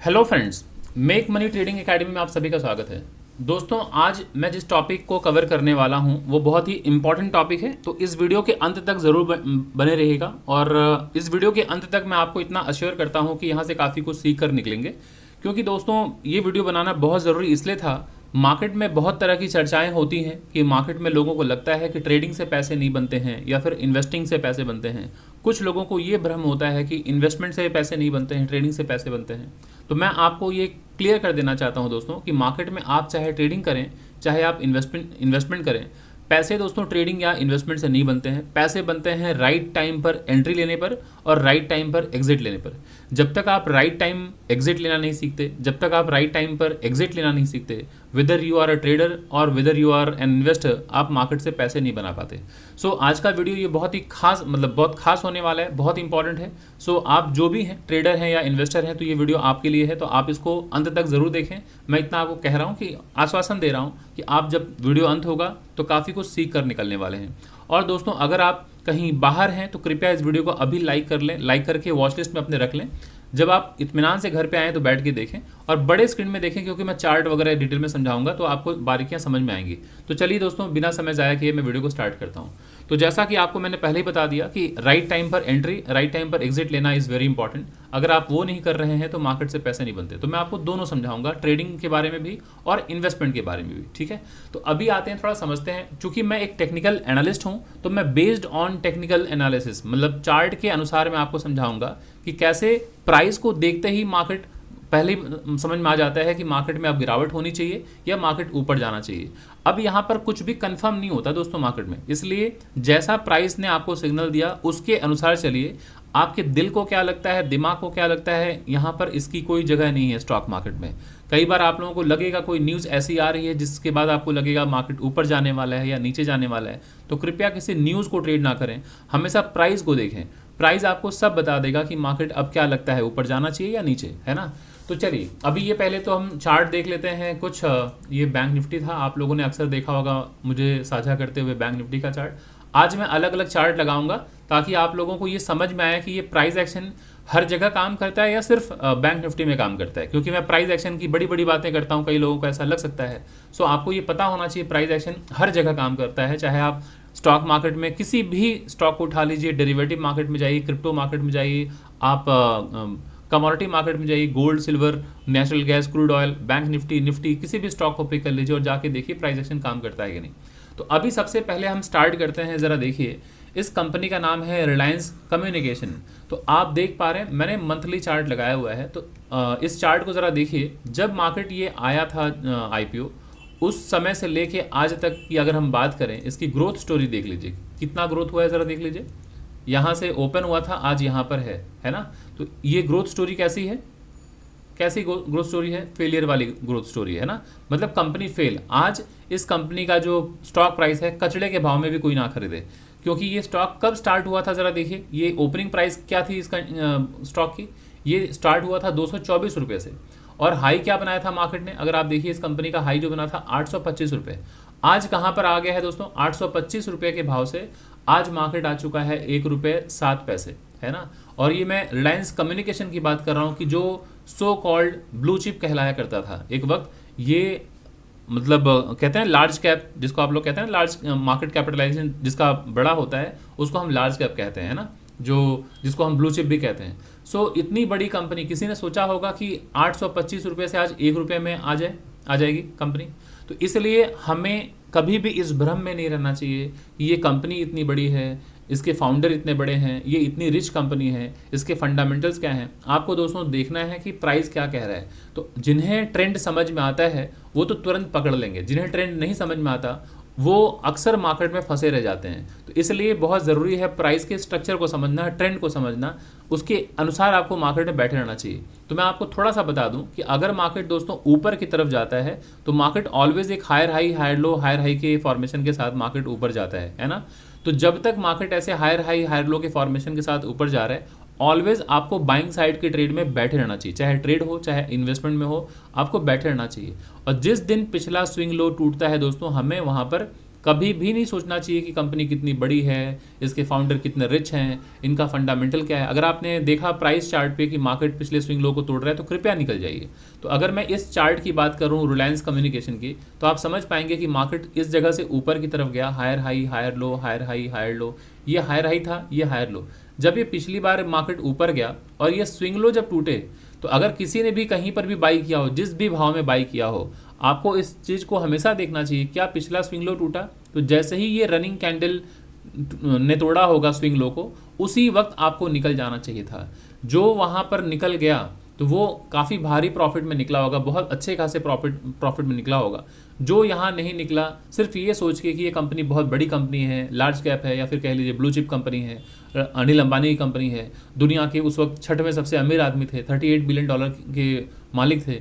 Hello friends, make money trading academy में आप सभी का स्वागत है। दोस्तों, आज मैं जिस टॉपिक को कवर करने वाला हूं वो बहुत ही इंपॉर्टेंट टॉपिक है, तो इस वीडियो के अंत तक ज़रूर बने रहिएगा। और इस वीडियो के अंत तक मैं आपको इतना अश्योर करता हूं कि यहाँ से काफ़ी कुछ सीख कर निकलेंगे, क्योंकि दोस्तों ये वीडियो बनाना बहुत ज़रूरी इसलिए था। मार्केट में बहुत तरह की चर्चाएं होती हैं कि मार्केट में लोगों को लगता है कि ट्रेडिंग से पैसे नहीं बनते हैं या फिर इन्वेस्टिंग से पैसे बनते हैं। कुछ लोगों को ये भ्रम होता है कि इन्वेस्टमेंट से पैसे नहीं बनते हैं, ट्रेडिंग से पैसे बनते हैं। तो मैं आपको ये क्लियर कर देना चाहता हूं दोस्तों कि मार्केट में आप चाहे ट्रेडिंग करें, चाहे आप इन्वेस्टमेंट करें, पैसे दोस्तों ट्रेडिंग या इन्वेस्टमेंट से नहीं बनते हैं। पैसे बनते हैं राइट टाइम पर एंट्री लेने पर और राइट टाइम पर एग्जिट लेने पर। जब तक आप राइट टाइम एग्जिट लेना नहीं सीखते, जब तक आप राइट टाइम पर एग्जिट लेना नहीं सीखते, whether you are a trader और whether you are an investor, आप मार्केट से पैसे नहीं बना पाते। सो आज का वीडियो ये बहुत ही खास बहुत खास होने वाला है, बहुत इंपॉर्टेंट है। सो आप जो भी हैं, ट्रेडर हैं या इन्वेस्टर हैं, तो ये वीडियो आपके लिए है, तो आप इसको अंत तक ज़रूर देखें। मैं इतना आपको कह रहा हूँ कि आश्वासन दे रहा हूँ कि आप जब वीडियो अंत होगा तो काफ़ी कुछ सीख कर निकलने वाले हैं। और दोस्तों, अगर आप कहीं बाहर हैं तो कृपया इस वीडियो को अभी लाइक कर लें, लाइक करके वॉच लिस्ट में अपने रख लें। जब आप इत्मीनान से घर पे आएँ तो बैठ के देखें और बड़े स्क्रीन में देखें, क्योंकि मैं चार्ट वगैरह डिटेल में समझाऊंगा तो आपको बारीकियां समझ में आएंगी। तो चलिए दोस्तों, बिना समय ज़ाया किए मैं वीडियो को स्टार्ट करता हूं। तो जैसा कि आपको मैंने पहले ही बता दिया कि राइट टाइम पर एंट्री, राइट टाइम पर एग्जिट लेना इज़ वेरी इंपॉर्टेंट। अगर आप वो नहीं कर रहे हैं तो मार्केट से पैसे नहीं बनते। तो मैं आपको दोनों समझाऊंगा, ट्रेडिंग के बारे में भी और इन्वेस्टमेंट के बारे में भी, ठीक है। तो अभी आते हैं, थोड़ा समझते हैं। चूंकि मैं एक टेक्निकल एनालिस्ट हूं तो मैं बेस्ड ऑन टेक्निकल एनालिसिस, मतलब चार्ट के अनुसार मैं आपको समझाऊंगा कि कैसे प्राइस को देखते ही मार्केट पहले ही समझ में आ जाता है कि मार्केट में अब गिरावट होनी चाहिए या मार्केट ऊपर जाना चाहिए। अब यहाँ पर कुछ भी कंफर्म नहीं होता दोस्तों मार्केट में, इसलिए जैसा प्राइस ने आपको सिग्नल दिया उसके अनुसार चलिए। आपके दिल को क्या लगता है, दिमाग को क्या लगता है, यहाँ पर इसकी कोई जगह नहीं है स्टॉक मार्केट में। कई बार आप लोगों को लगेगा कोई न्यूज़ ऐसी आ रही है जिसके बाद आपको लगेगा मार्केट ऊपर जाने वाला है या नीचे जाने वाला है, तो कृपया किसी न्यूज़ को ट्रेड ना करें, हमेशा प्राइस को देखें। प्राइस आपको सब बता देगा कि मार्केट अब क्या लगता है, ऊपर जाना चाहिए या नीचे, है ना। तो चलिए अभी ये पहले तो हम चार्ट देख लेते हैं कुछ। ये बैंक निफ्टी था, आप लोगों ने अक्सर देखा होगा मुझे साझा करते हुए बैंक निफ्टी का चार्ट। आज मैं अलग अलग चार्ट लगाऊंगा ताकि आप लोगों को ये समझ में आए कि ये प्राइस एक्शन हर जगह काम करता है या सिर्फ बैंक निफ्टी में काम करता है। क्योंकि मैं प्राइस एक्शन की बड़ी बड़ी बातें करता हूँ, कई लोगों को ऐसा लग सकता है। सो आपको ये पता होना चाहिए प्राइस एक्शन हर जगह काम करता है। चाहे आप स्टॉक मार्केट में किसी भी स्टॉक को उठा लीजिए, डेरिवेटिव मार्केट में जाइए, क्रिप्टो मार्केट में जाइए, आप कमोडिटी मार्केट में जाइए, gold, silver, natural gas, crude oil, bank Nifty, किसी भी स्टॉक को पिक कर लीजिए और जाके देखिए प्राइस एक्शन काम करता है कि नहीं। तो अभी सबसे पहले हम स्टार्ट करते हैं, ज़रा देखिए। इस कंपनी का नाम है रिलायंस कम्युनिकेशन। तो आप देख पा रहे हैं मैंने मंथली चार्ट लगाया हुआ है। तो इस चार्ट को ज़रा देखिए। जब मार्केट ये आया था आईपीओ, उस समय से लेके आज तक की अगर हम बात करें, इसकी ग्रोथ स्टोरी देख लीजिए, कितना ग्रोथ हुआ है ज़रा देख लीजिए। यहाँ से ओपन हुआ था, आज यहाँ पर है ना। तो ये ग्रोथ स्टोरी कैसी है, कैसी ग्रोथ स्टोरी है, फेलियर वाली ग्रोथ स्टोरी है ना। मतलब कंपनी फेल। आज इस कंपनी का जो स्टॉक प्राइस है, कचड़े के भाव में भी कोई ना खरीदे। क्योंकि ये स्टॉक कब स्टार्ट हुआ था ज़रा देखिए। ये ओपनिंग प्राइस क्या थी इसका स्टॉक की, ये स्टार्ट हुआ था 224 रुपये से। और हाई क्या बनाया था मार्केट ने, अगर आप देखिए इस कंपनी का हाई जो बना था 825 रुपये। आज कहाँ पर आ गया है दोस्तों, 825 रुपये के भाव से आज मार्केट आ चुका है 1 रुपये 7 पैसे, है ना। और ये मैं रिलायंस कम्युनिकेशन की बात कर रहा हूँ कि जो सो कॉल्ड ब्लू चिप कहलाया करता था एक वक्त। ये मतलब कहते हैं लार्ज कैप, जिसको आप लोग कहते हैं लार्ज मार्केट कैपिटलाइजेशन जिसका बड़ा होता है उसको हम लार्ज कैप कहते हैं ना, जो जिसको हम ब्लू चिप भी कहते हैं। सो इतनी बड़ी कंपनी, किसी ने सोचा होगा कि 825 रुपये से आज 1 रुपये में आ जाएगी कंपनी। तो इसलिए हमें कभी भी इस भ्रम में नहीं रहना चाहिए कि ये कंपनी इतनी बड़ी है, इसके फाउंडर इतने बड़े हैं, ये इतनी रिच कंपनी है, इसके फंडामेंटल्स क्या हैं। आपको दोस्तों देखना है कि प्राइस क्या कह रहा है। तो जिन्हें ट्रेंड समझ में आता है वो तो तुरंत पकड़ लेंगे, जिन्हें ट्रेंड नहीं समझ में आता वो अक्सर मार्केट में फंसे रह जाते हैं। तो इसलिए बहुत ज़रूरी है प्राइस के स्ट्रक्चर को समझना, ट्रेंड को समझना, उसके अनुसार आपको मार्केट में बैठे रहना चाहिए। तो मैं आपको थोड़ा सा बता दूं कि अगर मार्केट दोस्तों ऊपर की तरफ जाता है तो मार्केट ऑलवेज एक higher high higher low higher high के फॉर्मेशन के साथ मार्केट ऊपर जाता है ना। तो जब तक मार्केट ऐसे हायर हाई हायर लो के फॉर्मेशन के साथ ऊपर जा रहा है, ऑलवेज आपको बाइंग साइड के ट्रेड में बैठे रहना चाहिए। चाहे ट्रेड हो चाहे इन्वेस्टमेंट में हो, आपको बैठे रहना चाहिए। और जिस दिन पिछला स्विंग लो टूटता है दोस्तों, हमें वहाँ पर कभी भी नहीं सोचना चाहिए कि कंपनी कितनी बड़ी है, इसके फाउंडर कितने रिच हैं, इनका फंडामेंटल क्या है। अगर आपने देखा प्राइस चार्ट पे कि मार्केट पिछले स्विंग लो को तोड़ रहा है तो कृपया निकल जाइए। तो अगर मैं इस चार्ट की बात करूं रिलायंस कम्युनिकेशन की, तो आप समझ पाएंगे कि मार्केट इस जगह से ऊपर की तरफ गया, higher high higher low, higher high higher low, ये हायर हाई था, ये हायर लो। जब ये पिछली बार मार्केट ऊपर गया और ये स्विंग लो जब टूटे, तो अगर किसी ने भी कहीं पर भी बाई किया हो, जिस भी भाव में बाई किया हो, आपको इस चीज़ को हमेशा देखना चाहिए। क्या पिछला स्विंग लो टूटा, तो जैसे ही ये रनिंग कैंडल ने तोड़ा होगा स्विंग लो को, उसी वक्त आपको निकल जाना चाहिए था। जो वहाँ पर निकल गया तो वो काफ़ी भारी प्रॉफिट में निकला होगा, बहुत अच्छे खासे प्रॉफिट में निकला होगा। जो यहाँ नहीं निकला सिर्फ ये सोच के कि ये कंपनी बहुत बड़ी कंपनी है, लार्ज कैप है, या फिर कह लीजिए ब्लू चिप कंपनी है, अनिल अंबानी की कंपनी है, दुनिया के उस वक्त 6वें सबसे अमीर आदमी थे, $38 बिलियन के मालिक थे।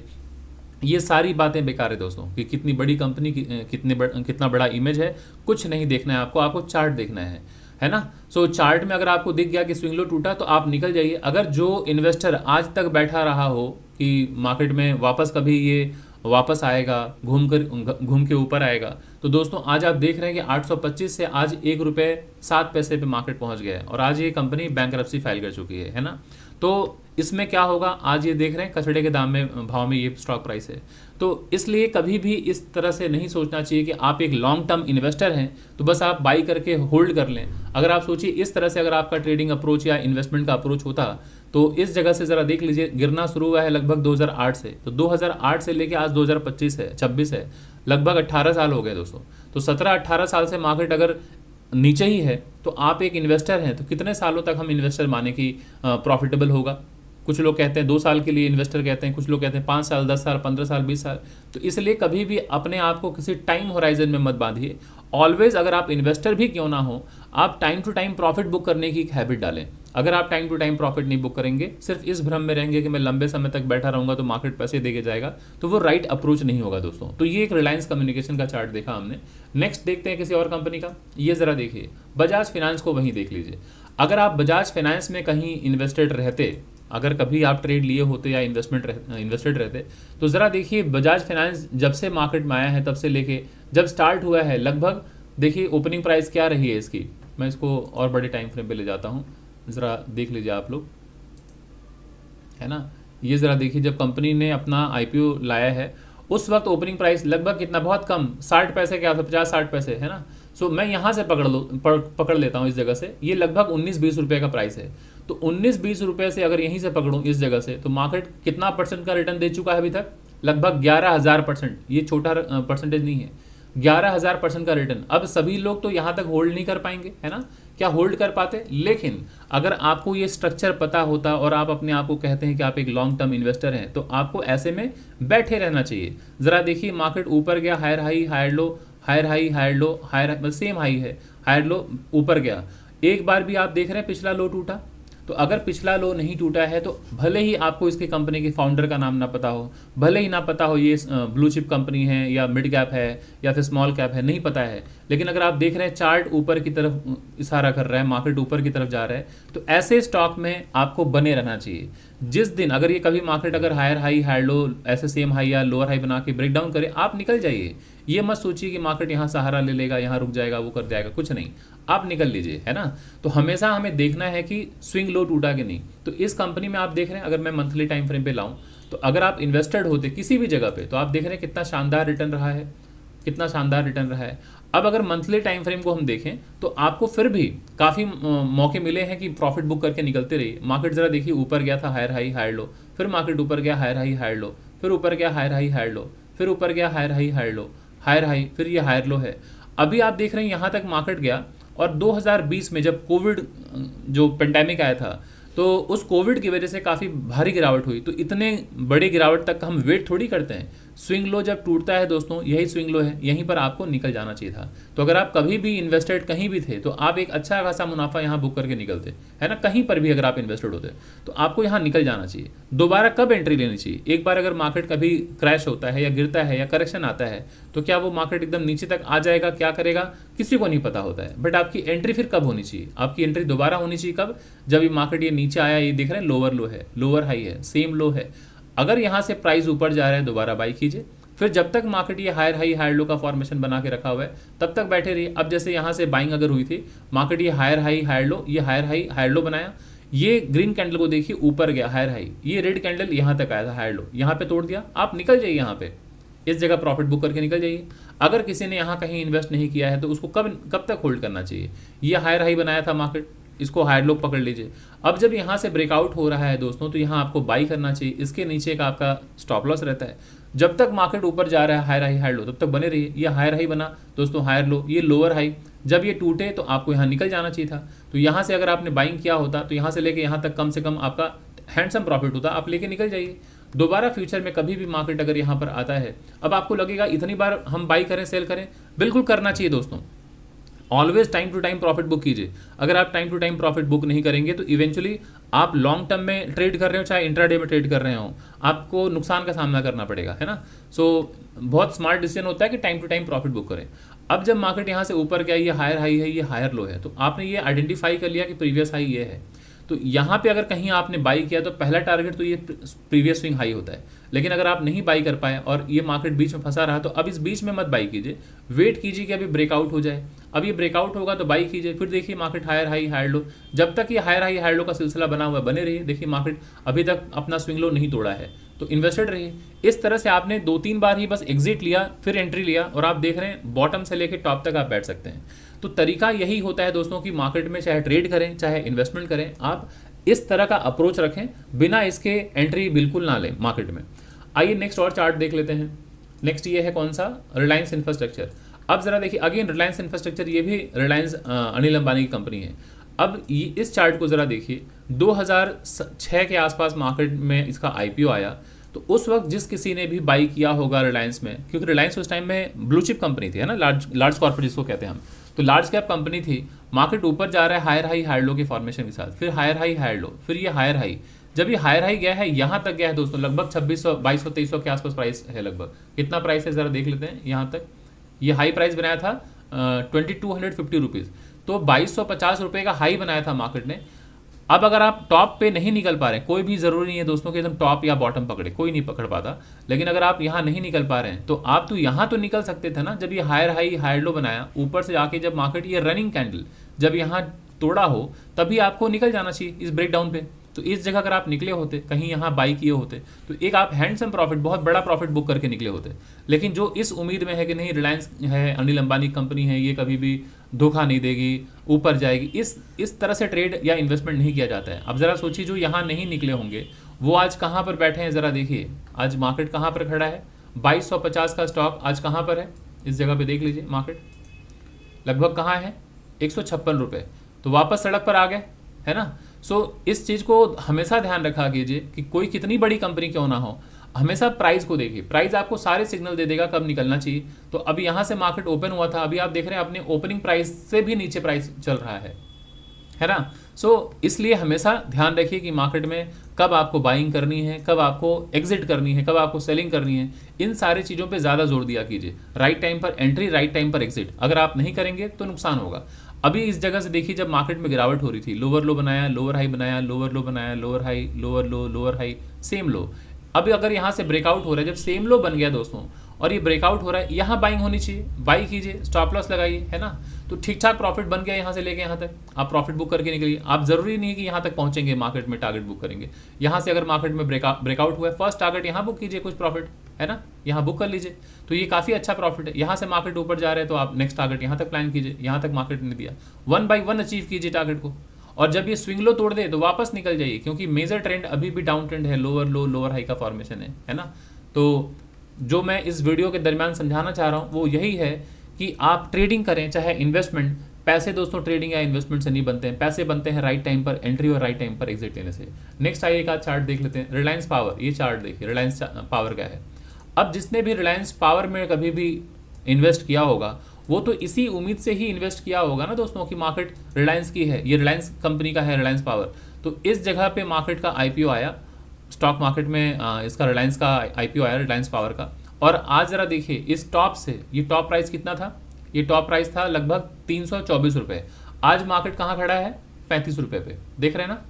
ये सारी बातें बेकार है दोस्तों, कि कितनी बड़ी कंपनी कितना बड़ा इमेज है, कुछ नहीं देखना है आपको चार्ट देखना है ना। सो चार्ट में अगर आपको दिख गया कि स्विंग लो टूटा तो आप निकल जाइए। अगर जो इन्वेस्टर आज तक बैठा रहा हो कि मार्केट में वापस कभी ये वापस आएगा, घूम के ऊपर आएगा, तो दोस्तों आज आप देख रहे हैं कि 825 से आज ₹1.07 पे मार्केट पहुंच गया है और आज ये कंपनी बैंकरप्सी फाइल कर चुकी है ना। तो इसमें क्या होगा, आज ये देख रहे हैं कचड़े के दाम में भाव में ये स्टॉक प्राइस है। तो इसलिए कभी भी इस तरह से नहीं सोचना चाहिए कि आप एक लॉन्ग टर्म इन्वेस्टर हैं तो बस आप बाई करके होल्ड कर लें। अगर आप सोचिए इस तरह से अगर आपका ट्रेडिंग अप्रोच या इन्वेस्टमेंट का अप्रोच होता, तो इस जगह से ज़रा देख लीजिए, गिरना शुरू हुआ है लगभग 2008 से, तो 2008 से लेके आज 2025 है, लगभग 18 साल हो गए दोस्तों। तो 17-18 साल से मार्केट अगर नीचे ही है तो आप एक इन्वेस्टर हैं, तो कितने सालों तक हम इन्वेस्टर माने कि प्रॉफिटेबल होगा। कुछ लोग कहते हैं 2 साल के लिए इन्वेस्टर कहते हैं, कुछ लोग कहते हैं 5 साल, 10 साल, 15 साल, 20 साल। तो इसलिए कभी भी अपने आप को किसी टाइम होराइजन में मत बांधिए। ऑलवेज अगर आप इन्वेस्टर भी क्यों ना हो, आप time to time profit book करने की एक हैबिट डालें। अगर आप टाइम टू टाइम प्रॉफिट नहीं बुक करेंगे, सिर्फ इस भ्रम में रहेंगे कि मैं लंबे समय तक बैठा रहूंगा तो मार्केट पैसे देके जाएगा, तो वो राइट अप्रोच नहीं होगा दोस्तों। तो ये एक रिलायंस कम्युनिकेशन का चार्ट देखा हमने। नेक्स्ट देखते हैं किसी और कंपनी का। ये जरा देखिए बजाज फाइनेंस को, वहीं देख लीजिए। अगर आप बजाज फाइनेंस में कहीं इन्वेस्टेड रहते, अगर कभी आप ट्रेड लिए होते या इन्वेस्टेड रहते, तो ज़रा देखिए बजाज फाइनेंस जब से मार्केट में आया है तब से लेके जब स्टार्ट हुआ है, लगभग देखिए ओपनिंग प्राइस क्या रही है इसकी। मैं इसको और बड़े टाइम फ्रेम पे ले जाता हूँ, ज़रा देख लीजिए आप लोग, है ना। ये ज़रा देखिए जब कंपनी ने अपना IPO लाया है उस वक्त ओपनिंग प्राइस लगभग कितना, बहुत कम, 60 पैसे के आसपास, 50-60 पैसे, है ना। सो मैं यहाँ से पकड़ लेता हूँ इस जगह से, ये लगभग 19-20 रुपये का प्राइस है। तो 19-20 रुपये से अगर यहीं से पकड़ूँ इस जगह से, तो मार्केट कितना % का रिटर्न दे चुका है अभी तक, लगभग 11,000%। ये छोटा परसेंटेज नहीं है, 11,000% का रिटर्न। अब सभी लोग तो यहाँ तक होल्ड नहीं कर पाएंगे, है ना, क्या होल्ड कर पाते। लेकिन अगर आपको ये स्ट्रक्चर पता होता और आप अपने आप को कहते हैं कि आप एक लॉन्ग टर्म इन्वेस्टर हैं, तो आपको ऐसे में बैठे रहना चाहिए। ज़रा देखिए मार्केट ऊपर गया, higher high higher low, higher high higher low, higher same high है, हायर लो, ऊपर गया। एक बार भी आप देख रहे हैं पिछला लो टूटा। तो अगर पिछला लो नहीं टूटा है तो भले ही आपको इसके कंपनी के फाउंडर का नाम ना पता हो, भले ही ना पता हो ये ब्लू चिप कंपनी है या मिड कैप है या फिर स्मॉल कैप है, नहीं पता है, लेकिन अगर आप देख रहे हैं चार्ट ऊपर की तरफ इशारा कर रहा है, मार्केट ऊपर की तरफ जा रहा है, तो ऐसे स्टॉक में आपको बने रहना चाहिए। जिस दिन अगर ये कभी मार्केट अगर हायर हाई हायर लो, ऐसे सेम हाई या लोअर हाई बना के ब्रेक डाउन करे, आप निकल जाइए। ये मत सोचिए कि मार्केट यहाँ सहारा ले लेगा, यहाँ रुक जाएगा, वो कर जाएगा, कुछ नहीं, आप निकल लीजिए, है ना। तो हमेशा हमें देखना है कि स्विंग लो टूटा कि नहीं। तो इस कंपनी में आप देख रहे हैं, अगर मैं मंथली टाइम फ्रेम पे लाऊं, तो अगर आप इन्वेस्टेड होते किसी भी जगह पे, तो आप देख रहे हैं कितना शानदार रिटर्न रहा है, कितना शानदार रिटर्न रहा है। अब अगर मंथली टाइम फ्रेम को हम देखें तो आपको फिर भी काफ़ी मौके मिले हैं कि प्रॉफिट बुक करके निकलते रहिए। मार्केट ज़रा देखिए ऊपर गया था, हायर हाई हायर लो, फिर मार्केट ऊपर गया, हायर हाई हायर लो, फिर ऊपर गया, हायर हाई हायर लो, फिर ऊपर गया, higher high higher low, higher high, फिर ये हायर लो है। अभी आप देख रहे हैं यहाँ तक मार्केट गया, और 2020 में जब कोविड जो पेंडेमिक आया था, तो उस कोविड की वजह से काफ़ी भारी गिरावट हुई। तो इतने बड़े गिरावट तक हम वेट थोड़ी करते हैं। स्विंग लो जब टूटता है दोस्तों, यही स्विंग लो है, यहीं पर आपको निकल जाना चाहिए था। तो अगर आप कभी भी इन्वेस्टेड कहीं भी थे, तो आप एक अच्छा खासा मुनाफा यहाँ बुक करके निकलते, है ना। कहीं पर भी अगर आप इन्वेस्टेड होते तो आपको यहाँ निकल जाना चाहिए। दोबारा कब एंट्री लेनी चाहिए, एक बार अगर मार्केट कभी क्रैश होता है या गिरता है या करेक्शन आता है, तो क्या वो मार्केट एकदम नीचे तक आ जाएगा, क्या करेगा, किसी को नहीं पता होता है। बट आपकी एंट्री फिर कब होनी चाहिए, आपकी एंट्री दोबारा होनी चाहिए कब, जब ये मार्केट ये नीचे आया, ये देख रहे हैं लोअर लो है, लोअर हाई है, सेम लो है। अगर यहाँ से प्राइस ऊपर जा रहा है, दोबारा बाई कीजिए, फिर जब तक मार्केट ये हायर हाई हायर लो का फॉर्मेशन बना के रखा हुआ है तब तक बैठे रहिए। अब जैसे यहाँ से बाइंग अगर हुई थी, मार्केट ये हायर हाई हायर लो, ये हायर हाई हायर लो बनाया, ये ग्रीन कैंडल को देखिए ऊपर गया हायर हाई, ये रेड कैंडल यहाँ तक आया था हायर लो, यहाँ पे तोड़ दिया, आप निकल जाइए यहाँ पे, इस जगह प्रॉफिट बुक करके निकल जाइए। अगर किसी ने यहाँ कहीं इन्वेस्ट नहीं किया है तो उसको कब तक होल्ड करना चाहिए। ये हायर हाई बनाया था मार्केट, इसको हायर लो पकड़ लीजिए। अब जब यहाँ से ब्रेकआउट हो रहा है दोस्तों तो यहाँ आपको बाई करना चाहिए, इसके नीचे का आपका स्टॉप लॉस रहता है। जब तक मार्केट ऊपर जा रहा है हायर हाई हायर लो तब तक बने रहिए। ये हायर हाई बना दोस्तों, हायर लो, ये लोअर हाई, जब ये टूटे तो आपको यहाँ निकल जाना चाहिए था। तो यहाँ से अगर आपने बाइंग किया होता तो यहाँ से लेके यहाँ तक कम से कम आपका हैंडसम प्रॉफिट होता, आप लेके निकल जाइए। दोबारा फ्यूचर में कभी भी मार्केट अगर यहाँ पर आता है, अब आपको लगेगा इतनी बार हम बाई करें सेल करें, बिल्कुल करना चाहिए दोस्तों। Always time to time profit book कीजिए। अगर आप time to time profit book नहीं करेंगे तो इवेंचुअली आप लॉन्ग टर्म में ट्रेड कर रहे हो चाहे इंट्राडे में ट्रेड कर रहे हो, आपको नुकसान का सामना करना पड़ेगा, है ना। सो बहुत स्मार्ट डिसीजन होता है कि time to time profit book करें। अब जब मार्केट यहाँ से ऊपर गया, ये हायर हाई है, ये हायर लो है, तो आपने ये आइडेंटिफाई कर लिया कि प्रीवियस हाई ये है, तो यहाँ पे अगर कहीं आपने बाई किया तो पहला टारगेट तो ये प्रीवियस स्विंग हाई होता है। लेकिन अगर आप नहीं बाई कर पाए और ये मार्केट बीच में फंसा रहा तो अब इस बीच में मत बाई कीजिए, वेट कीजिए कि अभी ब्रेकआउट हो जाए। अब ये ब्रेकआउट होगा तो बाई कीजिए, फिर देखिए market higher high higher low, जब तक ये हायर हाई हायर लो का सिलसिला बना हुआ है बने रहिए। देखिए मार्केट अभी तक अपना स्विंग लो नहीं तोड़ा है तो इन्वेस्टेड रहिए। इस तरह से आपने 2-3 बार ही बस एग्जिट लिया फिर एंट्री लिया और आप देख रहे हैं बॉटम से लेकर टॉप तक आप बैठ सकते हैं। तो तरीका यही होता है दोस्तों कि मार्केट में चाहे ट्रेड करें चाहे इन्वेस्टमेंट करें, आप इस तरह का अप्रोच रखें, बिना इसके एंट्री बिल्कुल ना लें मार्केट में। आइए नेक्स्ट और चार्ट देख लेते हैं। नेक्स्ट ये है कौन सा, रिलायंस इंफ्रास्ट्रक्चर। अब जरा देखिए अगेन रिलायंस इंफ्रास्ट्रक्चर, ये भी रिलायंस अनिल अंबानी की कंपनी है। अब इस चार्ट को जरा देखिए, 2006 के आसपास मार्केट में इसका आईपीओ आया, तो उस वक्त जिस किसी ने भी बाई किया होगा रिलायंस में, क्योंकि रिलायंस उस टाइम में ब्लू चिप कंपनी थी, है ना, लार्ज कॉर्पोरेट जिसको कहते हैं हम, तो लार्ज कैप कंपनी थी। मार्केट ऊपर जा रहा है हायर हाई हायर लो के फॉर्मेशन के साथ, फिर हायर हाई हायर लो, फिर ये हायर हाई, जब ये हायर हाई गया है यहाँ तक गया है दोस्तों, लगभग 2600 2200 2300 के आसपास प्राइस है लगभग। कितना प्राइस है जरा देख लेते हैं। यहाँ तक ये हाई प्राइस बनाया था 2250 रुपीज़, तो 2250 रुपये का हाई बनाया था मार्केट ने। अब अगर आप टॉप पे नहीं निकल पा रहे हैं, कोई भी ज़रूरी नहीं है दोस्तों कि एकदम टॉप या बॉटम पकड़े, कोई नहीं पकड़ पाता, लेकिन अगर आप यहाँ नहीं निकल पा रहे हैं तो आप तो यहाँ तो निकल सकते थे ना। जब ये हायर हाई हायर लो बनाया, ऊपर से आके जब मार्केट ये रनिंग कैंडल जब यहाँ तोड़ा हो तभी आपको निकल जाना चाहिए इस ब्रेकडाउन पे। तो इस जगह अगर आप निकले होते, कहीं यहाँ बाई किए होते, तो एक आप हैंडसम प्रॉफिट, बहुत बड़ा प्रॉफिट बुक करके निकले होते। लेकिन जो इस उम्मीद में है कि नहीं रिलायंस है, अनिल अंबानी कंपनी है, ये कभी भी धोखा नहीं देगी, ऊपर जाएगी, इस तरह से ट्रेड या इन्वेस्टमेंट नहीं किया जाता है। अब ज़रा सोचिए जो यहाँ नहीं निकले होंगे वो आज कहाँ पर बैठे हैं, ज़रा देखिए आज मार्केट कहाँ पर खड़ा है। 2250 का स्टॉक आज कहाँ पर है, इस जगह पे देख लीजिए मार्केट लगभग कहाँ है, 156 रुपये, तो वापस सड़क पर आ गए, है ना। सो इस चीज़ को हमेशा ध्यान रखा कीजिए कि कोई कितनी बड़ी कंपनी क्यों ना हो, हमेशा प्राइस को देखिए, प्राइस आपको सारे सिग्नल दे देगा कब निकलना चाहिए। तो अभी यहाँ से मार्केट ओपन हुआ था, अभी आप देख रहे हैं अपने ओपनिंग प्राइस से भी नीचे प्राइस चल रहा है ना। सो इसलिए हमेशा ध्यान रखिए कि मार्केट में कब आपको बाइंग करनी है, कब आपको एग्जिट करनी है, कब आपको सेलिंग करनी है, इन सारी चीज़ों पे ज़्यादा जोर दिया कीजिए। राइट टाइम पर एंट्री, राइट टाइम पर एग्जिट, अगर आप नहीं करेंगे तो नुकसान होगा। अभी इस जगह से देखिए जब मार्केट में गिरावट हो रही थी, लोअर लो बनाया, लोअर हाई बनाया, लोअर लो बनाया, lower high, lower low, lower high, same low. अभी अगर यहाँ से ब्रेकआउट हो रहा है, जब सेम लो बन गया दोस्तों और ये ब्रेकआउट हो रहा है, यहाँ बाइंग होनी चाहिए, बाई कीजिए, स्टॉप लॉस लगाइए, है ना। तो ठीक ठाक प्रॉफिट बन गया यहाँ से लेके यहाँ तक, आप प्रॉफिट बुक करके निकलिए। आप जरूरी नहीं कि यहाँ तक पहुँचेंगे मार्केट में टारगेट बुक करेंगे। यहाँ से अगर मार्केट में ब्रेकआउट हुआ है, फर्स्ट टारगेट यहाँ बुक कीजिए, कुछ प्रॉफिट है ना, यहाँ बुक कर लीजिए, तो ये काफ़ी अच्छा प्रॉफिट है। यहाँ से मार्केट ऊपर जा रहे हैं तो आप नेक्स्ट टारगेट यहाँ तक प्लान कीजिए, यहाँ तक मार्केट ने दिया, 1 by 1 अचीव कीजिए टारगेट को। और जब ये स्विंग लो तोड़ दे तो वापस निकल जाइए, क्योंकि मेजर ट्रेंड अभी भी डाउन ट्रेंड है, लोअर लो लोअर हाई का फॉर्मेशन है ना। तो जो मैं इस वीडियो के दरमियान समझाना चाह रहा हूँ वो यही है कि आप ट्रेडिंग करें चाहे इन्वेस्टमेंट, पैसे दोस्तों ट्रेडिंग या इन्वेस्टमेंट से नहीं बनते हैं, पैसे बनते हैं राइट टाइम पर एंट्री और राइट टाइम पर एग्जिट लेने से। नेक्स्ट आइए एक आध चार्ट देख लेते हैं। रिलायंस पावर, ये चार्ट देखिए रिलायंस पावर का है। अब जिसने भी रिलायंस पावर में कभी भी इन्वेस्ट किया होगा वो तो इसी उम्मीद से ही इन्वेस्ट किया होगा ना दोस्तों कि मार्केट रिलायंस की है, ये रिलायंस कंपनी का है रिलायंस पावर। तो इस जगह पे मार्केट का आईपीओ आया, स्टॉक मार्केट में इसका रिलायंस का आईपीओ आया, रिलायंस पावर का। और आज ज़रा देखिए इस टॉप से, ये टॉप प्राइस कितना था, ये टॉप प्राइस था लगभग 324 रुपये। आज मार्केट कहाँ खड़ा है, 35 रुपये पे, देख रहे हैं ना,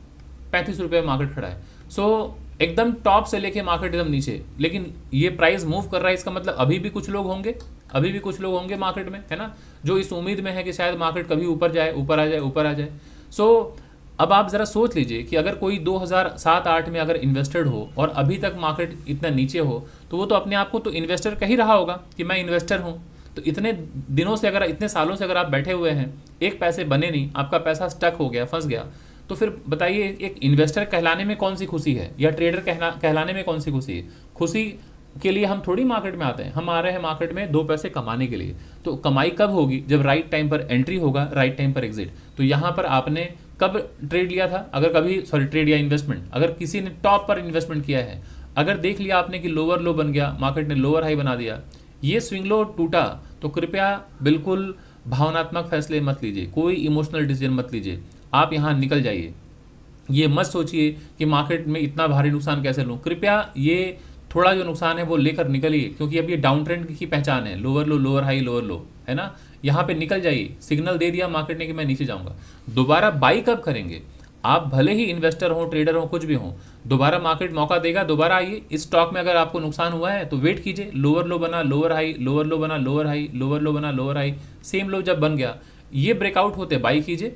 35 रुपये मार्केट खड़ा है। सो एकदम टॉप से लेके मार्केट एकदम नीचे, लेकिन ये प्राइस मूव कर रहा है, इसका मतलब अभी भी कुछ लोग होंगे, अभी भी कुछ लोग होंगे मार्केट में, है ना, जो इस उम्मीद में है कि शायद मार्केट कभी ऊपर जाए, ऊपर आ जाए, ऊपर आ जाए। सो अब आप ज़रा सोच लीजिए कि अगर कोई 2007-8 में अगर इन्वेस्टेड हो और अभी तक मार्केट इतना नीचे हो, तो वो तो अपने आप को तो इन्वेस्टर कह ही रहा होगा कि मैं इन्वेस्टर हूँ। तो इतने दिनों से अगर, इतने सालों से अगर आप बैठे हुए हैं, एक पैसे बने नहीं, आपका पैसा स्टक हो गया, फंस गया, तो फिर बताइए एक इन्वेस्टर कहलाने में कौन सी खुशी है, या ट्रेडर कहलाने में कौन सी खुशी है? खुशी के लिए हम थोड़ी मार्केट में आते हैं, हम आ रहे हैं मार्केट में 2 पैसे कमाने के लिए। तो कमाई कब होगी? जब राइट टाइम पर एंट्री होगा, राइट टाइम पर एग्जिट। तो यहाँ पर आपने कब ट्रेड लिया था? अगर कभी, सॉरी, ट्रेड या इन्वेस्टमेंट, अगर किसी ने टॉप पर इन्वेस्टमेंट किया है, अगर देख लिया आपने कि लोअर लो बन गया, मार्केट ने लोअर हाई बना दिया, ये स्विंग लो टूटा, तो कृपया बिल्कुल भावनात्मक फैसले मत लीजिए, कोई इमोशनल डिसीजन मत लीजिए, आप यहाँ निकल जाइए। ये मत सोचिए कि मार्केट में इतना भारी नुकसान कैसे लूँ, कृपया ये थोड़ा जो नुकसान है वो लेकर निकलिए, क्योंकि अब ये डाउन ट्रेंड की पहचान है, lower low, lower high, lower लो, है ना। यहाँ पे निकल जाइए, सिग्नल दे दिया मार्केट ने कि मैं नीचे जाऊँगा। दोबारा बाई कब करेंगे? आप भले ही इन्वेस्टर हो, ट्रेडर हो, कुछ भी हो, दोबारा मार्केट मौका देगा, दोबारा आइए। इस स्टॉक में अगर आपको नुकसान हुआ है तो वेट कीजिए, लोअर लो बना, लोअर हाई, लोअर लो बना, लोअर हाई, लोअर लो बना, लोअर हाई, सेम लो जब बन गया, ये ब्रेकआउट होते बाई कीजिए।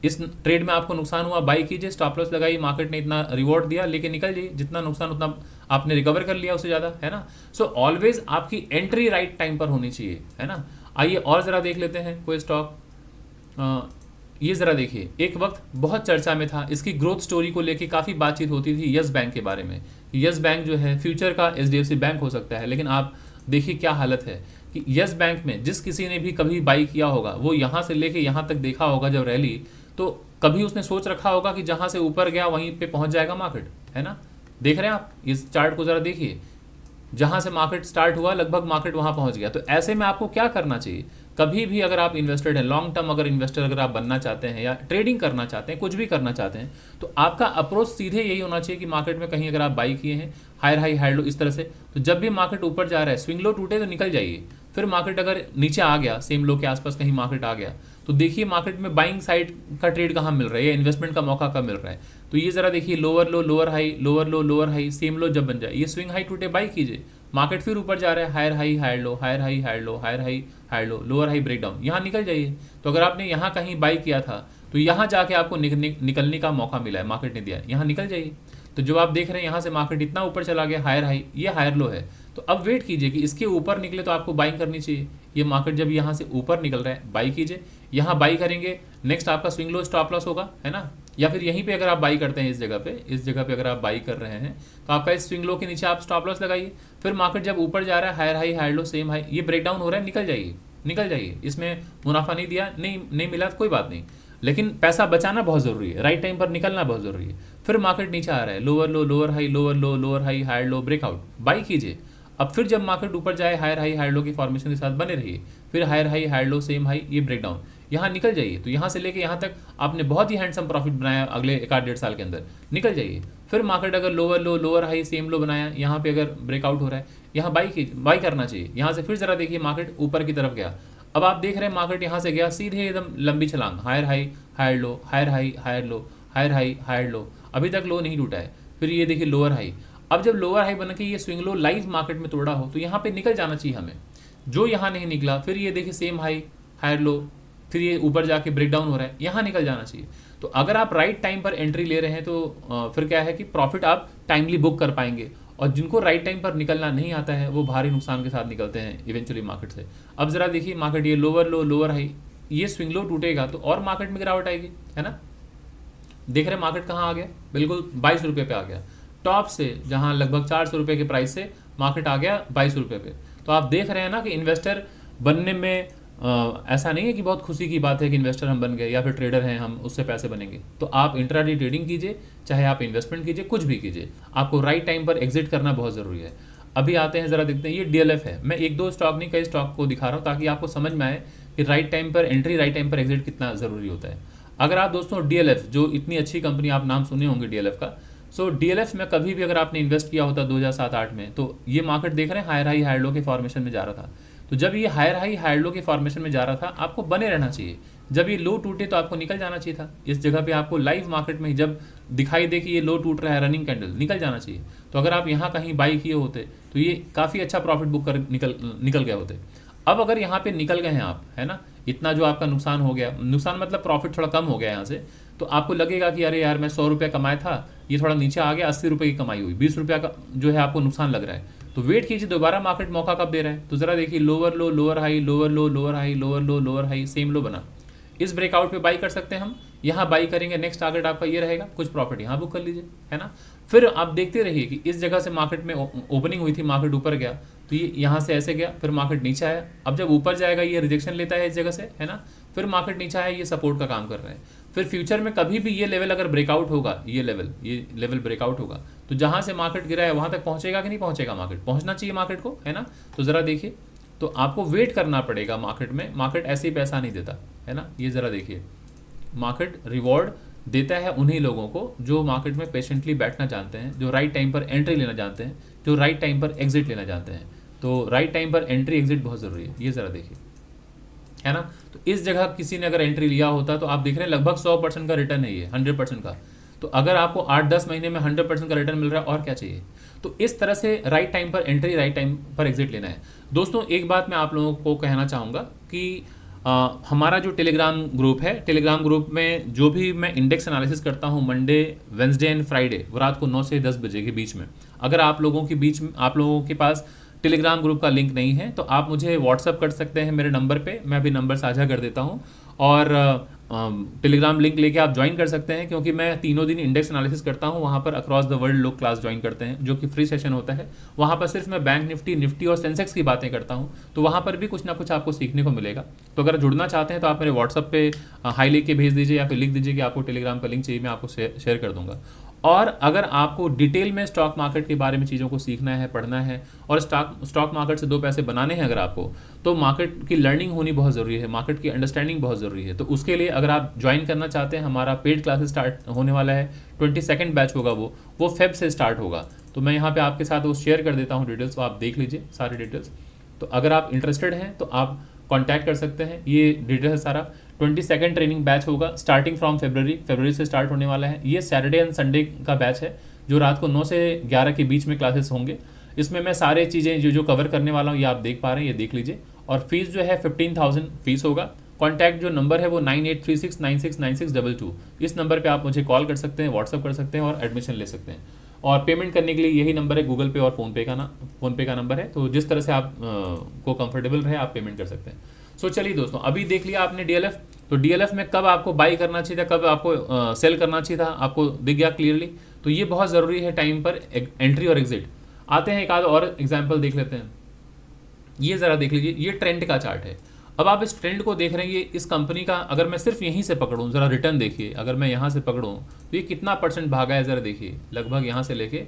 इस ट्रेड में आपको नुकसान हुआ, बाई कीजिए, स्टॉप लॉस लगाइए, मार्केट ने इतना रिवॉर्ड दिया, लेके निकल जाइए, जितना नुकसान उतना आपने रिकवर कर लिया, उससे ज़्यादा, है ना। सो ऑलवेज आपकी एंट्री राइट टाइम पर होनी चाहिए, है ना। आइए और ज़रा देख लेते हैं कोई स्टॉक। ये ज़रा देखिए, एक वक्त बहुत चर्चा में था, इसकी ग्रोथ स्टोरी को लेके काफ़ी बातचीत होती थी यस बैंक के बारे में। यस बैंक जो है फ्यूचर का HDFC बैंक हो सकता है, लेकिन आप देखिए क्या हालत है कि यस बैंक में जिस किसी ने भी कभी बाई किया होगा, वो यहाँ से लेके यहाँ तक देखा होगा जब रैली, तो कभी उसने सोच रखा होगा कि जहाँ से ऊपर गया वहीं पे पहुँच जाएगा मार्केट, है ना। देख रहे हैं आप इस चार्ट को, ज़रा देखिए, जहाँ से मार्केट स्टार्ट हुआ लगभग मार्केट वहाँ पहुँच गया। तो ऐसे में आपको क्या करना चाहिए? कभी भी अगर आप इन्वेस्टेड हैं, लॉन्ग टर्म अगर इन्वेस्टर अगर आप बनना चाहते हैं, या ट्रेडिंग करना चाहते हैं, कुछ भी करना चाहते हैं, तो आपका अप्रोच सीधे यही होना चाहिए कि मार्केट में कहीं अगर आप बाई किए हैं, हायर हाई, हायर लो, इस तरह से, तो जब भी मार्केट ऊपर जा रहा है, स्विंग लो टूटे तो निकल जाइए। फिर मार्केट अगर नीचे आ गया, सेम लो के आसपास कहीं मार्केट आ गया, तो देखिए मार्केट में बाइंग साइड का ट्रेड कहाँ मिल रहा है, या इन्वेस्टमेंट का मौका कब मिल रहा है। तो ये ज़रा देखिए, lower low, lower high, lower low, lower high, same low जब बन जाए, ये स्विंग हाई टूटे, बाई कीजिए। मार्केट फिर ऊपर जा रहा है, higher high, higher low, higher high, higher low, higher high, higher low, lower high breakdown, यहाँ निकल जाइए। तो अगर आपने यहाँ कहीं बाई किया था, तो यहाँ जाके आपको निकलने का मौका मिला है, मार्केट ने दिया है, यहाँ निकल जाइए। तो जो आप देख रहे हैं यहाँ से मार्केट इतना ऊपर चला गया, हायर हाई, ये हायर लो है, तो अब वेट कीजिए कि इसके ऊपर निकले तो आपको बाइंग करनी चाहिए। ये मार्केट जब यहाँ से ऊपर निकल रहा है, बाई कीजिए, यहाँ बाई करेंगे, नेक्स्ट आपका स्विंग लो स्टॉप लॉस होगा, है ना। या फिर यहीं पे अगर आप बाई करते हैं, इस जगह पे अगर आप बाई कर रहे हैं, तो आपका इस स्विंग लो के नीचे आप स्टॉप लॉस लगाइए। फिर मार्केट जब ऊपर जा रहा है, higher high, higher low, same high, ये ब्रेकडाउन हो रहा है, निकल जाइए, निकल जाइए। इसमें मुनाफा नहीं दिया, नहीं मिला तो कोई बात नहीं, लेकिन पैसा बचाना बहुत ज़रूरी है, राइट टाइम पर निकलना बहुत ज़रूरी है। फिर मार्केट नीचे आ रहा है, lower low, lower high, lower low, lower high, higher low, breakout, buy कीजिए। अब फिर जब मार्केट ऊपर जाए, हायर हाई, हायर लो की फॉर्मेशन के साथ बने रहिए, फिर higher high, higher low, same high, ये ब्रेकडाउन, यहाँ निकल जाइए। तो यहाँ से लेके यहाँ तक आपने बहुत ही हैंडसम प्रॉफिट बनाया अगले 1-1.5 साल के अंदर, निकल जाइए। फिर मार्केट अगर lower low, lower high, same low बनाया, यहाँ पे अगर ब्रेकआउट हो रहा है, यहाँ बाई करना चाहिए। यहाँ से फिर ज़रा देखिए मार्केट ऊपर की तरफ गया, अब आप देख रहे हैं मार्केट यहाँ से गया सीधे एकदम लंबी छलांग, higher high, higher low, higher high, higher low, higher high, higher low, अभी तक लो नहीं टूटा है। फिर ये देखिए लोअर हाई, अब जब लोअर हाई बन के ये स्विंग लो लाइव मार्केट में तोड़ा हो, तो यहाँ पे निकल जाना चाहिए हमें, जो यहाँ नहीं निकला। फिर ये देखिए सेम हाई, हायर लो, फिर ये ऊपर जाके ब्रेकडाउन हो रहा है, यहाँ निकल जाना चाहिए। तो अगर आप राइट टाइम पर एंट्री ले रहे हैं, तो फिर क्या है कि प्रॉफिट आप टाइमली बुक कर पाएंगे। और जिनको राइट टाइम पर निकलना नहीं आता है, वो भारी नुकसान के साथ निकलते हैं इवेंचुअली मार्केट से। अब जरा देखिए मार्केट ये लोअर लो, लोअर हाई, ये स्विंग लो टूटेगा तो और मार्केट में गिरावट आएगी, है ना। देख रहे हैं मार्केट कहाँ आ गया, बिल्कुल 22 रुपये पे आ गया, टॉप से जहाँ लगभग 400 रुपये के प्राइस से मार्केट आ गया 22 रुपये पे। तो आप देख रहे हैं ना कि इन्वेस्टर बनने में ऐसा नहीं है कि बहुत खुशी की बात है कि इन्वेस्टर हम बन गए या फिर ट्रेडर हैं हम, उससे पैसे बनेंगे। तो आप इंट्राडे ट्रेडिंग कीजिए, चाहे आप इन्वेस्टमेंट कीजिए, कुछ भी कीजिए, आपको राइट टाइम पर एग्जिट करना बहुत ज़रूरी है। अभी आते हैं ज़रा देखते हैं, ये DLF है, मैं 1-2 स्टॉक नहीं कई स्टॉक को दिखा रहा हूँ ताकि आपको समझ में आए कि राइट टाइम पर एंट्री, राइट टाइम पर एग्जिट कितना ज़रूरी होता है। अगर आप दोस्तों DLF, जो इतनी अच्छी कंपनी, आप नाम सुने होंगे DLF का, सो DLF में कभी भी अगर आपने इन्वेस्ट किया होता 2007-8 में, तो ये मार्केट देख रहे हैं हायर हाई, हायर लो के फॉर्मेशन में जा रहा था। तो जब ये हायर हाई हायर लो के फॉर्मेशन में जा रहा था, आपको बने रहना चाहिए। जब ये लो टूटे तो आपको निकल जाना चाहिए था। इस जगह पे आपको लाइव मार्केट में जब दिखाई दे कि ये लो टूट रहा है, रनिंग कैंडल, निकल जाना चाहिए। तो अगर आप यहाँ कहीं बाई किए होते तो ये काफ़ी अच्छा प्रॉफिट बुक कर निकल गए होते। अब अगर यहाँ पे निकल गए हैं आप, है ना, इतना जो आपका नुकसान हो गया, नुकसान मतलब प्रॉफिट थोड़ा कम हो गया यहाँ से, तो आपको लगेगा कि अरे यार मैं 100 रुपये कमाया था, ये थोड़ा नीचे आ गया, 80 रुपये की कमाई हुई, 20 रुपये का जो है आपको नुकसान लग रहा है। तो वेट कीजिए दोबारा मार्केट मौका कब दे रहा है। तो ज़रा देखिए, lower low lower high, lower low lower high, lower low lower high, same low बना। इस ब्रेकआउट पे बाई कर सकते हैं हम, यहाँ बाई करेंगे, नेक्स्ट टारगेट आपका ये रहेगा, कुछ प्रॉफिट यहाँ बुक कर लीजिए, है ना। फिर आप देखते रहिए कि इस जगह से मार्केट में ओपनिंग हुई थी, मार्केट ऊपर गया तो ये यहाँ से ऐसे गया, फिर मार्केट नीचे आया। अब जब ऊपर जाएगा ये रिजेक्शन लेता है इस जगह से, है ना, फिर मार्केट नीचे आया, ये सपोर्ट का काम कर रहा है। फिर फ्यूचर में कभी भी ये लेवल अगर ब्रेकआउट होगा, ये लेवल ब्रेकआउट होगा, तो जहाँ से मार्केट गिरा है वहाँ तक पहुँचेगा कि नहीं पहुँचेगा, मार्केट पहुँचना चाहिए मार्केट को, है ना। तो ज़रा देखिए, तो आपको वेट करना पड़ेगा मार्केट में, मार्केट ऐसे ही पैसा नहीं देता, है ना। ये ज़रा देखिए, मार्केट रिवॉर्ड देता है उन्हीं लोगों को जो मार्केट में पेशेंटली बैठना जानते हैं, जो राइट टाइम पर एंट्री लेना जानते हैं, जो राइट टाइम पर एग्जिट लेना जानते हैं। तो राइट टाइम पर एंट्री एग्जिट बहुत ज़रूरी है, ये ज़रा देखिए, है ना। तो इस जगह किसी ने अगर एंट्री लिया होता तो आप देख रहे हैं लगभग 100% का रिटर्न है, ये 100% का। तो अगर आपको 8-10 महीने में 100% का रिटर्न मिल रहा है, और क्या चाहिए। तो इस तरह से राइट टाइम पर एंट्री, राइट टाइम पर एग्जिट लेना है। दोस्तों एक बात मैं आप लोगों को कहना चाहूँगा कि हमारा जो टेलीग्राम ग्रुप है, टेलीग्राम ग्रुप में जो भी मैं इंडेक्स एनालिसिस करता हूँ मंडे, वेंसडे एंड फ्राइडे, वो रात को 9 से 10 बजे के बीच में, अगर आप लोगों के पास टेलीग्राम ग्रुप का लिंक नहीं है तो आप मुझे व्हाट्सअप कर सकते हैं मेरे नंबर पे, मैं अभी नंबर साझा कर देता हूँ, और टेलीग्राम लिंक लेके आप ज्वाइन कर सकते हैं, क्योंकि मैं तीनों दिन इंडेक्स एनालिसिस करता हूँ। वहाँ पर अक्रॉस द वर्ल्ड लोग क्लास ज्वाइन करते हैं, जो कि फ्री सेशन होता है। वहाँ पर सिर्फ मैं बैंक निफ्टी और सेंसेक्स की बातें करता हूँ, तो वहाँ पर भी कुछ ना कुछ आपको सीखने को मिलेगा। तो अगर जुड़ना चाहते हैं तो आप मेरे व्हाट्सअप पे हाई लिख के भेज दीजिए, या फिर लिख दीजिए कि आपको टेलीग्राम का लिंक चाहिए, मैं आपको शेयर कर दूँगा। और अगर आपको डिटेल में स्टॉक मार्केट के बारे में चीज़ों को सीखना है, पढ़ना है, और स्टॉक मार्केट से 2 पैसे बनाने हैं अगर आपको, तो मार्केट की लर्निंग होनी बहुत ज़रूरी है, मार्केट की अंडरस्टैंडिंग बहुत ज़रूरी है। तो उसके लिए अगर आप ज्वाइन करना चाहते हैं, हमारा पेड क्लासेस स्टार्ट होने वाला है, 22nd बैच होगा, वो फेब से स्टार्ट होगा। तो मैं यहाँ पर आपके साथ वो शेयर कर देता हूँ डिटेल्स, तो आप देख लीजिए सारी डिटेल्स। तो अगर आप इंटरेस्टेड हैं तो आप कॉन्टैक्ट कर सकते हैं। ये डिटेल है सारा। 22nd ट्रेनिंग बैच होगा, स्टार्टिंग फ्रॉम फरवरी से स्टार्ट होने वाला है। ये सैटरडे एंड संडे का बैच है, जो रात को 9 से 11 के बीच में क्लासेस होंगे। इसमें मैं सारे चीज़ें जो कवर करने वाला हूँ ये आप देख पा रहे हैं, ये देख लीजिए। और फीस जो है 15,000 फीस होगा। कॉन्टैक्ट जो नंबर है वो 9836969622, इस नंबर पे आप मुझे कॉल कर सकते हैं, व्हाट्सअप कर सकते हैं और एडमिशन ले सकते हैं। और पेमेंट करने के लिए यही नंबर है, गूगल पे और फ़ोनपे का नंबर है। तो जिस तरह से आप को कंफर्टेबल रहे आप पेमेंट कर सकते हैं। सो चलिए दोस्तों, अभी देख लिया आपने डीएलएफ। तो डीएलएफ में कब आपको बाई करना चाहिए था, कब आपको सेल करना चाहिए था, आपको दिख गया क्लियरली। तो ये बहुत ज़रूरी है टाइम पर एंट्री और एग्जिट। आते हैं एक आध और एग्जाम्पल देख लेते हैं। ये ज़रा देख लीजिए, ये ट्रेंड का चार्ट है। अब आप इस ट्रेंड को देख रहे हैं, ये इस कंपनी का अगर मैं सिर्फ यहीं से पकड़ूं, ज़रा रिटर्न देखिए, अगर मैं यहाँ से पकड़ूं तो ये कितना % भागा है, ज़रा देखिए। लगभग यहाँ से लेके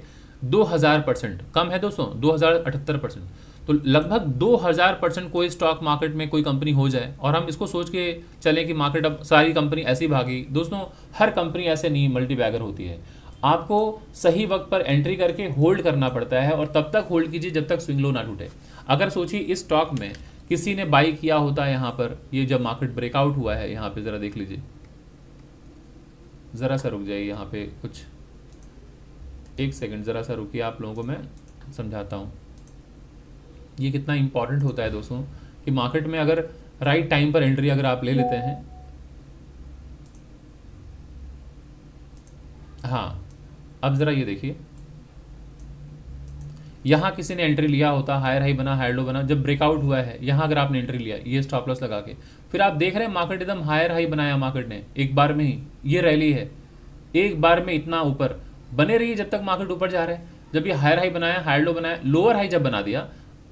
2000%, कम है दोस्तों, 2078%। तो लगभग 2000% कोई स्टॉक मार्केट में कोई कंपनी हो जाए, और हम इसको सोच के चलें कि मार्केट अब सारी कंपनी ऐसी भागी। दोस्तों हर कंपनी ऐसे नहीं मल्टी बैगर होती है। आपको सही वक्त पर एंट्री करके होल्ड करना पड़ता है, और तब तक होल्ड कीजिए जब तक स्विंग लो ना टूटे। अगर सोचिए इस स्टॉक में किसी ने बाई किया होता है यहाँ पर, ये जब मार्केट ब्रेकआउट हुआ है यहाँ पे, ज़रा देख लीजिए, ज़रा सा रुक जाइए यहाँ पे, कुछ 1 सेकंड ज़रा सा रुकिए, आप लोगों को मैं समझाता हूँ। ये कितना इंपॉर्टेंट होता है दोस्तों कि मार्केट में अगर राइट टाइम पर एंट्री अगर आप ले लेते हैं। हाँ, अब ज़रा ये देखिए, यहाँ किसी ने एंट्री लिया होता, हायर हाई बना, हायर लो बना, जब ब्रेकआउट हुआ है यहाँ अगर आपने एंट्री लिया, ये स्टॉप लॉस लगा के, फिर आप देख रहे हैं मार्केट एकदम हायर हाई बनाया मार्केट ने एक बार में ही। ये रैली है, एक बार में इतना ऊपर बने रहिए जब तक मार्केट ऊपर जा रहा है। जब ये हायर हाई बनाया, हायर लो बनाया, लोअर हाई जब बना दिया,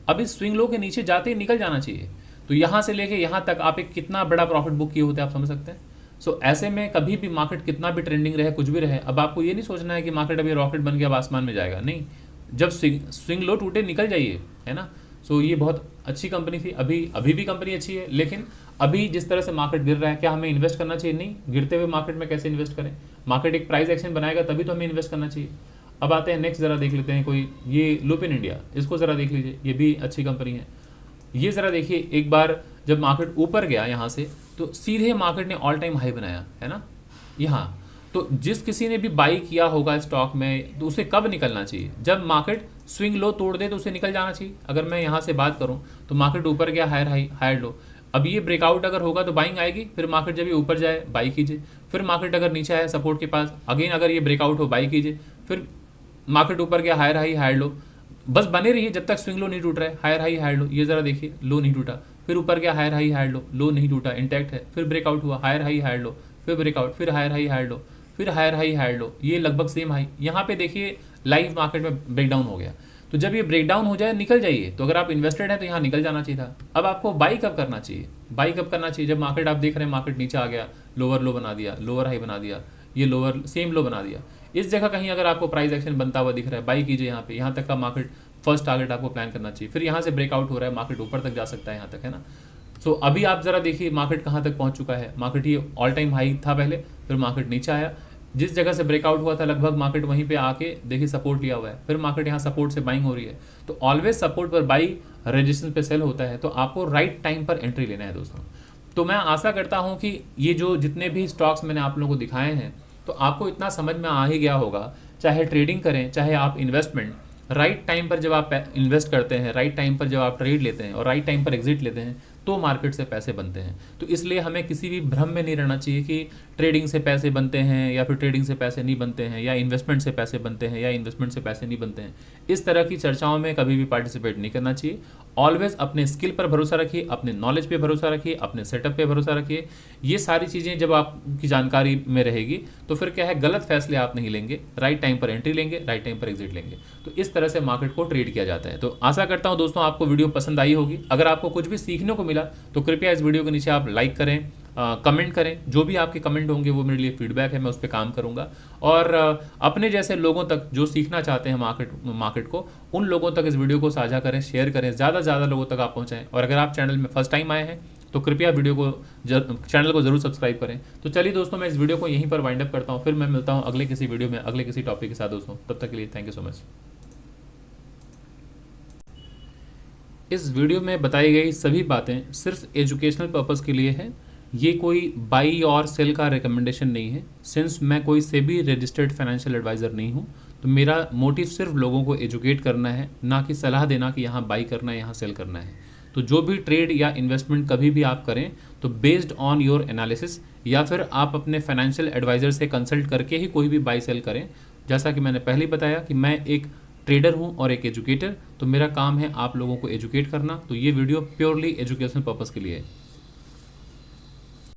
अब इस स्विंग लो के नीचे जाते ही निकल जाना चाहिए। तो यहाँ से लेके यहाँ तक आप एक कितना बड़ा प्रॉफिट बुक किए होते हैं, आप समझ सकते हैं। सो ऐसे में कभी भी मार्केट कितना भी ट्रेंडिंग रहे, कुछ भी रहे, अब आपको ये नहीं सोचना है कि मार्केट अभी रॉकेट बन के अब आसमान में जाएगा, नहीं। जब स्विंग लो टूटे निकल जाइए, है ना। सो ये बहुत अच्छी कंपनी थी, अभी भी कंपनी अच्छी है, लेकिन अभी जिस तरह से मार्केट गिर रहा है, क्या हमें इन्वेस्ट करना चाहिए? नहीं। गिरते हुए मार्केट में कैसे इन्वेस्ट करें? मार्केट एक प्राइस एक्शन बनाएगा तभी तो हमें इन्वेस्ट करना चाहिए। अब आते हैं नेक्स्ट, ज़रा देख लेते हैं कोई, ये लुपिन इंडिया, इसको ज़रा देख लीजिए, ये भी अच्छी कंपनी है। ये ज़रा देखिए, एक बार जब मार्केट ऊपर गया यहाँ से तो सीधे मार्केट ने ऑल टाइम हाई बनाया है ना यहाँ। तो जिस किसी ने भी बाई किया होगा स्टॉक में तो उसे कब निकलना चाहिए? जब मार्केट स्विंग लो तोड़ दे तो उसे निकल जाना चाहिए। अगर मैं यहाँ से बात करूँ तो मार्केट ऊपर गया, हायर हाई हायर लो, अब ये ब्रेकआउट अगर होगा तो बाइंग आएगी, फिर मार्केट जब ये ऊपर जाए बाई कीजिए, फिर मार्केट अगर नीचे आए सपोर्ट के पास अगेन अगर ये ब्रेकआउट हो बाई कीजिए, फिर मार्केट ऊपर गया हायर हाई हायर लो, बस बने रहिए जब तक स्विंग लो नहीं टूट रहा है। हायर हाई हायर लो, ये ज़रा देखिए लो नहीं टूटा, फिर ऊपर गया हायर हाई हायर लो नहीं टूटा, इंटैक्ट है, फिर ब्रेकआउट हुआ हायर हाई हायर लो, फिर ब्रेकआउट, फिर हायर हाई हायर लो, फिर हायर हाई हायर लो, ये लगभग सेम हाई। यहाँ पे देखिए लाइव मार्केट में ब्रेकडाउन हो गया। तो जब ये ब्रेकडाउन हो जाए निकल जाइए। तो अगर आप इन्वेस्टेड हैं तो यहाँ निकल जाना चाहिए था। अब आपको बाई कब करना चाहिए? बाई कब करना चाहिए? जब मार्केट आप देख रहे हैं मार्केट नीचे आ गया, लोअर लो बना दिया, लोअर हाई बना दिया, ये लोअर सेम लो बना दिया, इस जगह कहीं अगर आपको प्राइस एक्शन बनता हुआ दिख रहा है बाई कीजिए यहाँ पे। यहाँ तक का मार्केट फर्स्ट टारगेट आपको प्लान करना चाहिए। फिर यहाँ से ब्रेकआउट हो रहा है, मार्केट ऊपर तक जा सकता है यहाँ तक, है ना। सो अभी आप जरा देखिए मार्केट कहाँ तक पहुँच चुका है। मार्केट ये ऑल टाइम हाई था पहले, फिर मार्केट नीचे आया, जिस जगह से ब्रेकआउट हुआ था लगभग मार्केट वहीं पे आके देखिए सपोर्ट लिया हुआ है, फिर मार्केट यहाँ सपोर्ट से बाइंग हो रही है। तो ऑलवेज सपोर्ट पर बाई, रेजिस्टेंस पे सेल होता है। तो आपको राइट टाइम पर एंट्री लेना है दोस्तों। तो मैं आशा करता हूँ कि ये जो जितने भी स्टॉक्स मैंने आप लोगों को दिखाए हैं तो आपको इतना समझ में आ ही गया होगा। चाहे ट्रेडिंग करें चाहे आप इन्वेस्टमेंट, राइट टाइम पर जब आप इन्वेस्ट करते हैं, राइट टाइम पर जब आप ट्रेड लेते हैं और राइट टाइम पर एग्जिट लेते हैं तो मार्केट से पैसे बनते हैं। तो इसलिए हमें किसी भी भ्रम में नहीं रहना चाहिए कि ट्रेडिंग से पैसे बनते हैं या फिर ट्रेडिंग से पैसे नहीं बनते हैं, या इन्वेस्टमेंट से पैसे बनते हैं या इन्वेस्टमेंट से पैसे नहीं बनते हैं। इस तरह की चर्चाओं में कभी भी पार्टिसिपेट नहीं करना चाहिए। ऑलवेज अपने स्किल पर भरोसा रखिए, अपने नॉलेज पे भरोसा रखिए, अपने सेटअप पे भरोसा रखिए। ये सारी चीज़ें जब आपकी जानकारी में रहेगी तो फिर क्या है, गलत फैसले आप नहीं लेंगे, राइट टाइम पर एंट्री लेंगे, राइट टाइम पर एग्जिट लेंगे। तो इस तरह से मार्केट को ट्रेड किया जाता है। तो आशा करता हूँ दोस्तों आपको वीडियो पसंद आई होगी। अगर आपको कुछ भी सीखने को मिला तो कृपया इस वीडियो के नीचे आप लाइक करें, कमेंट करें। जो भी आपके कमेंट होंगे वो मेरे लिए फीडबैक है, मैं उस पर काम करूंगा। और अपने जैसे लोगों तक जो सीखना चाहते हैं मार्केट को, उन लोगों तक इस वीडियो को साझा करें, शेयर करें, ज़्यादा से ज़्यादा लोगों तक आप पहुँचाएं। और अगर आप चैनल में फर्स्ट टाइम आए हैं तो कृपया वीडियो को चैनल को जरूर सब्सक्राइब करें। तो चलिए दोस्तों, मैं इस वीडियो को यहीं पर वाइंड अप करता हूँ। फिर मैं मिलता हूँ अगले किसी वीडियो में अगले किसी टॉपिक के साथ दोस्तों। तब तक के लिए थैंक यू सो मच। इस वीडियो में बताई गई सभी बातें सिर्फ एजुकेशनल पर्पज़ के लिए है। ये कोई बाई और सेल का रिकमेंडेशन नहीं है। सिंस मैं कोई सेबी रजिस्टर्ड फाइनेंशियल एडवाइज़र नहीं हूँ तो मेरा मोटिव सिर्फ लोगों को एजुकेट करना है, ना कि सलाह देना कि यहाँ बाई करना है यहाँ सेल करना है। तो जो भी ट्रेड या इन्वेस्टमेंट कभी भी आप करें तो बेस्ड ऑन योर एनालिसिस, या फिर आप अपने फाइनेंशियल एडवाइज़र से कंसल्ट करके ही कोई भी बाई सेल करें। जैसा कि मैंने पहले बताया कि मैं एक ट्रेडर हूं और एक एजुकेटर, तो मेरा काम है आप लोगों को एजुकेट करना। तो ये वीडियो प्योरली एजुकेशनल पर्पज़ के लिए है।